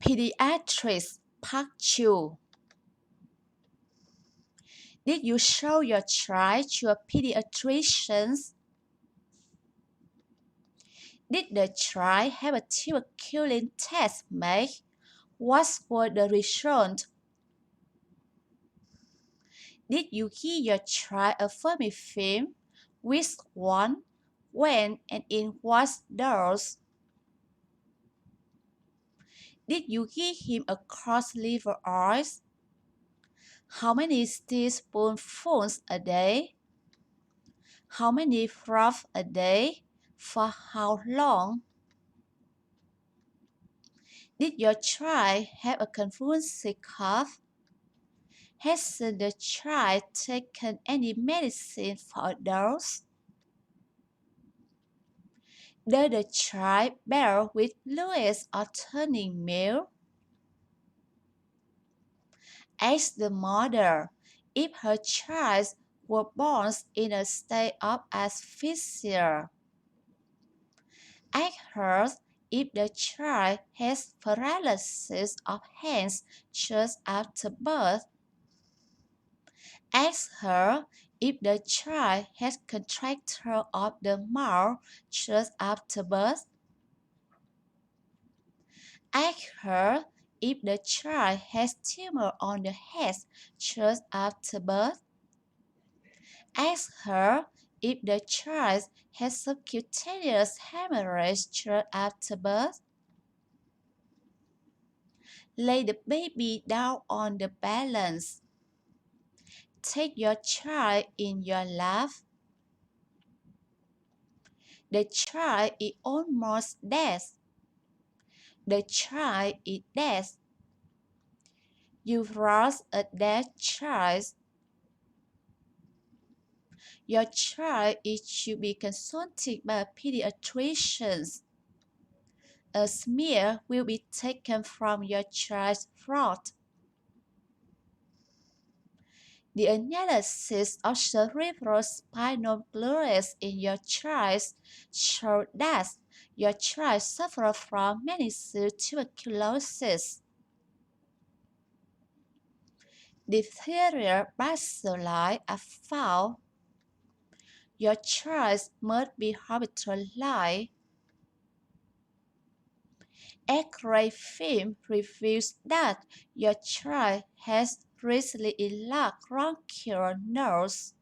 Pediatrics Part 2. Did you show your child to a pediatrician? Did the child have a tuberculosis test made? What were the results? Did you give your child a film? Which one? When and in what dose? Did you give him a cross liver oil? How many teaspoonfuls a day? How many drops a day? For how long? Did your child have a convulsive cough? Has the child taken any medicine for a dose? Does the child bear with fluids or turning milk? Ask the mother if her child were born in a state of asphyxia. Ask her if the child has paralysis of hands just after birth. Ask her if the child has contracture of the mouth just after birth. Ask her if the child has tumor on the head just after birth. Ask her if the child has subcutaneous hemorrhage just after birth. Lay the baby down on the balance. Take your child in your lap. The child is almost dead. The child is dead. You've lost a dead child. Your child should be consulted by a pediatrician. A smear will be taken from your child's throat. The analysis of cerebrospinal fluid in your child showed that your child suffered from meningocele tuberculosis. Diphtheria bacilli are found. Your child must be hospitalized. X-ray film reveals that your child has recently enlarged bronchial nerves.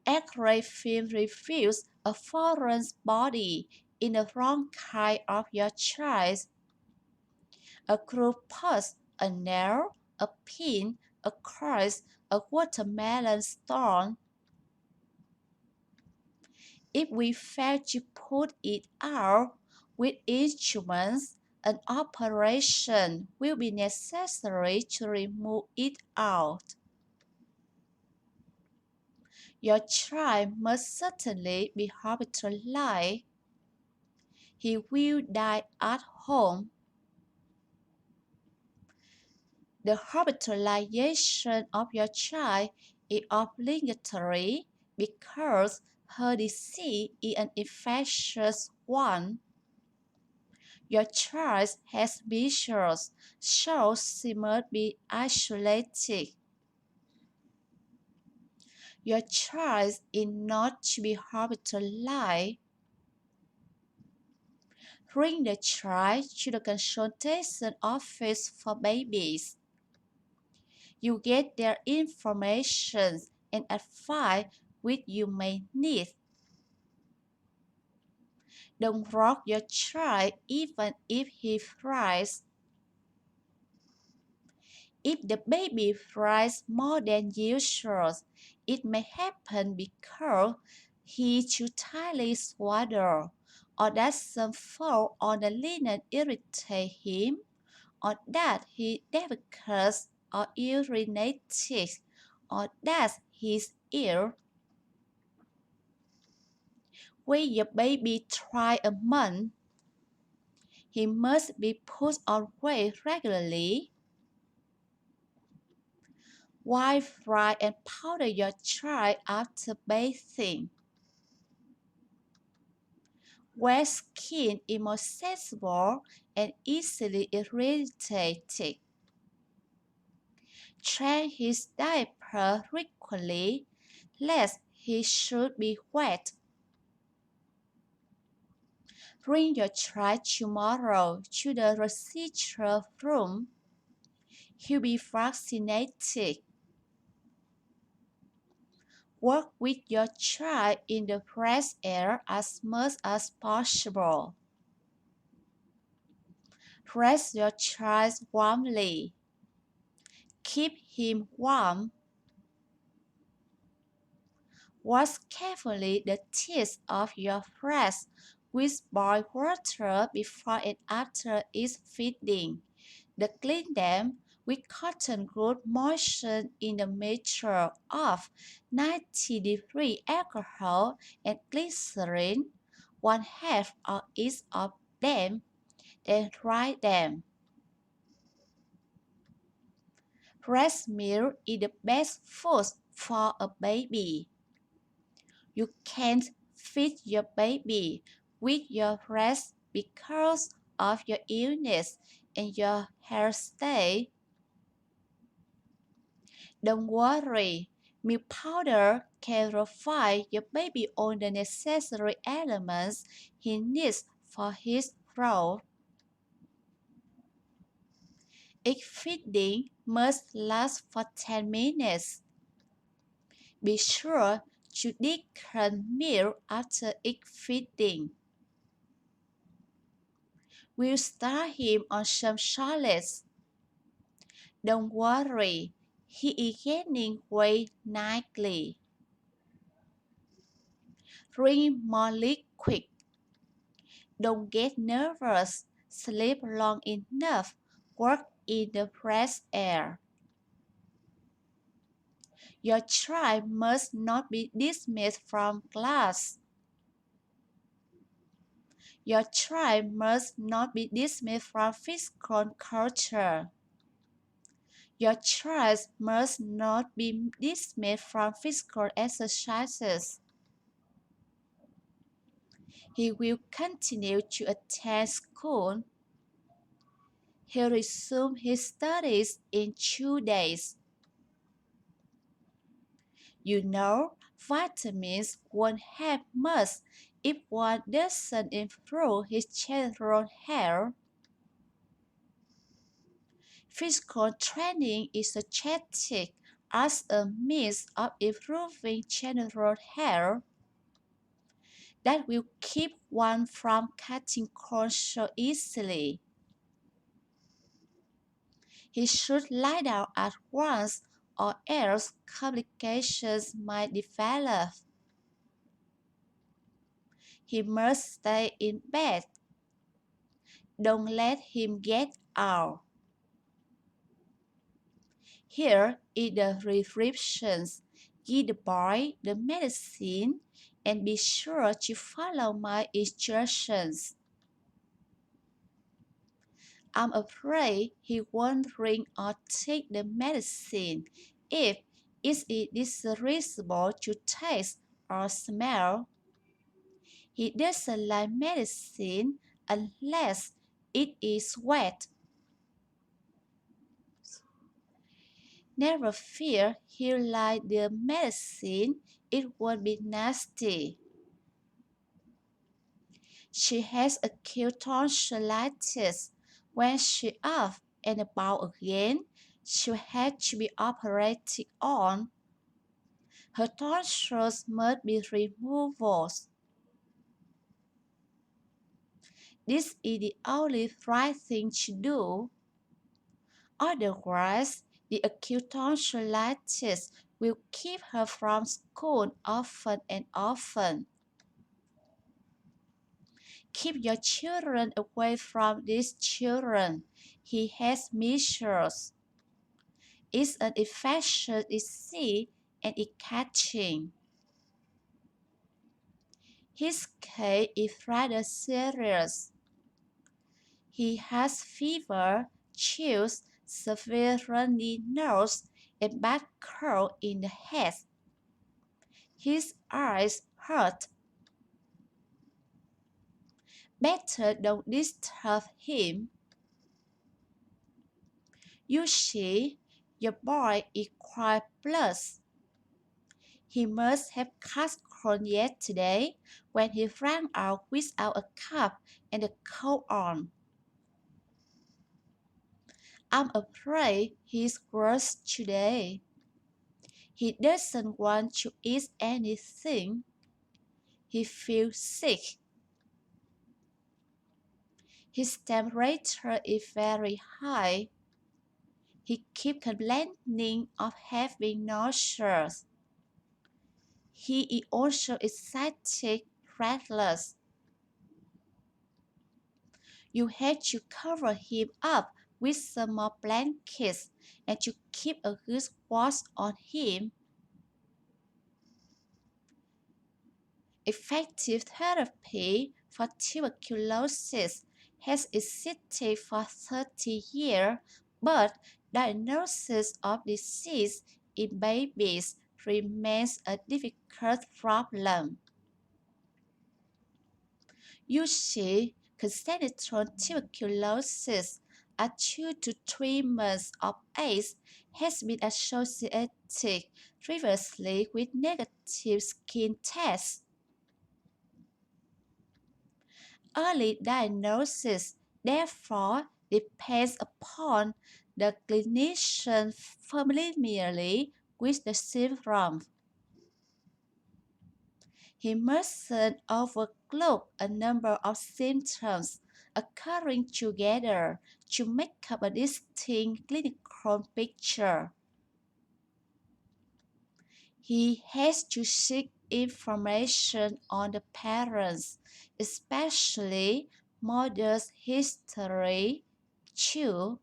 X-ray film reveals a foreign body in the bronchi of your child. A corpus, a nail, a pin, a cross, a watermelon stone. If we fail to put it out with instruments, an operation will be necessary to remove it out. Your child must certainly be hospitalized. He will die at home. The hospitalization of your child is obligatory because her disease is an infectious one. Your child has measles, so she must be isolated. Your child is not to be hospitalized. Bring the child to the consultation office for babies. You get their information and advice which you may need. Don't rock your child even if he cries. If the baby cries more than usual, it may happen because he too tightly swallowed, or that some fall on the linen irritate him, or that he defecates or urinates, or that he is ill. When your baby tries a month, he must be put on weight regularly. Wipe, dry, and powder your child after bathing. where skin is more sensible and easily irritated. Change his diaper frequently, lest he should be wet. Bring your child tomorrow to the procedure room. He'll be vaccinated. Work with your child in the fresh air as much as possible. Dress your child warmly. Keep him warm. Wash carefully the teeth of your breast with boiled water before and after each feeding. Clean them with cotton good moistened in a mixture of 90-degree alcohol and glycerin, one half of each of them, then dry them. Breast milk is the best food for a baby. You can't feed your baby with your breast because of your illness and your hairstyle. Don't worry, milk powder can provide your baby all the necessary elements he needs for his growth. Egg feeding must last for 10 minutes. Be sure to decant milk after egg feeding. We'll start him on some solids. Don't worry, he is gaining weight nightly. Drink more liquid. Don't get nervous. Sleep long enough. Work in the fresh air. Your child must not be dismissed from class. Your child must not be dismissed from physical culture. Your child must not be dismissed from physical exercises. He will continue to attend school. He'll resume his studies in 2 days. You know, vitamins won't help much if one doesn't improve his children's health. Physical training is suggested as a means of improving children's health that will keep one from catching cold so easily. He should lie down at once or else complications might develop. He must stay in bed. Don't let him get out. Here is the prescriptions. Give the boy the medicine and be sure to follow my instructions. I'm afraid he won't drink or take the medicine if it is disagreeable to taste or smell. He doesn't like medicine unless it is wet. Never fear, he'll like the medicine. It won't be nasty. She has acute tonsillitis. When she's up and about again, she'll have to be operated on. Her tonsils must be removed. This is the only right thing to do. Otherwise, the acute tonsillitis will keep her from school often and often. Keep your children away from these children. He has measles. It's an infectious disease and it's catching. His case is rather serious. He has fever, chills, severe runny nose, and bad cold in the head. His eyes hurt. Better don't disturb him. You see, your boy is quite plus. He must have cast corn yesterday when he ran out without a cup and a coat on. I'm afraid he's worse today. He doesn't want to eat anything. He feels sick. His temperature is very high. He keeps complaining of having nausea. He is also excited, restless. You have to cover him up with some more blankets and to keep a good watch on him. Effective therapy for tuberculosis has existed for 30 years, but diagnosis of disease in babies remains a difficult problem. Usually, congenital tuberculosis at 2 to 3 months of age has been associated previously with negative skin tests. Early diagnosis, therefore, depends upon the clinician familiar with the syndrome. He mustn't overlook a number of symptoms occurring together to make up a distinct clinical picture. He has to seek information on the parents, especially mother's history too.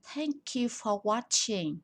Thank you for watching.